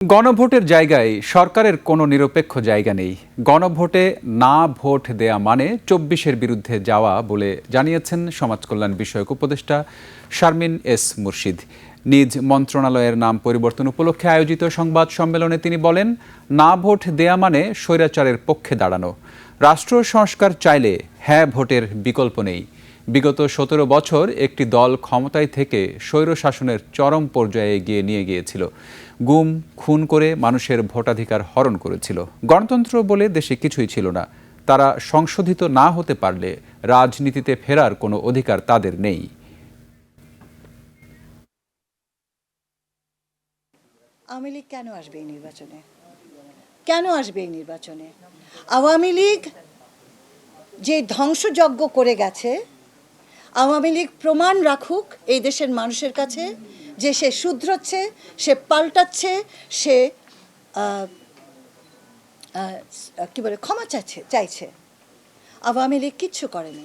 গণভোটের জায়গায় সরকারের কোনো নিরপেক্ষ জায়গা নেই। গণভোটে না ভোট দেয়া মানে ২৪-এর বিরুদ্ধে যাওয়া বলে জানিয়েছেন সমাজকল্যাণ বিষয়ক উপদেষ্টা শারমিন এস মুর্শিদ। নিজ মন্ত্রণালয়ের নাম পরিবর্তন উপলক্ষে আয়োজিত সংবাদ সম্মেলনে তিনি বলেন, না ভোট দেয়া মানে স্বৈরাচারের পক্ষে দাঁড়ানো। রাষ্ট্র সংস্কার চাইলে হ্যাঁ ভোটের বিকল্প নেই। বিগত ১৭ বছর একটি দল ক্ষমতায় থেকে স্বৈরশাসনের চরম পর্যায়ে এগিয়ে নিয়ে গিয়েছিল। গুম খুন করে মানুষের ভোটাধিকার হরণ করেছিল। গণতন্ত্র বলে দেশে কিছুই ছিল না। তারা সংশোধিত না হতে পারলে রাজনীতিতে ফেরার কোনো অধিকার তাদের নেই। আওয়ামী লীগ কেন আসবে এই নির্বাচনে? কেন আসবে এই নির্বাচনে? আওয়ামী লীগ যে ধ্বংসযজ্ঞ করে গেছে, আওয়ামী লীগ প্রমাণ রাখুক এই দেশের মানুষের কাছে যে সে শুধরোচ্ছে, সে পাল্টাচ্ছে, সে কি বলে ক্ষমা চাইছে। আওয়ামী লীগ কিচ্ছু করেনি।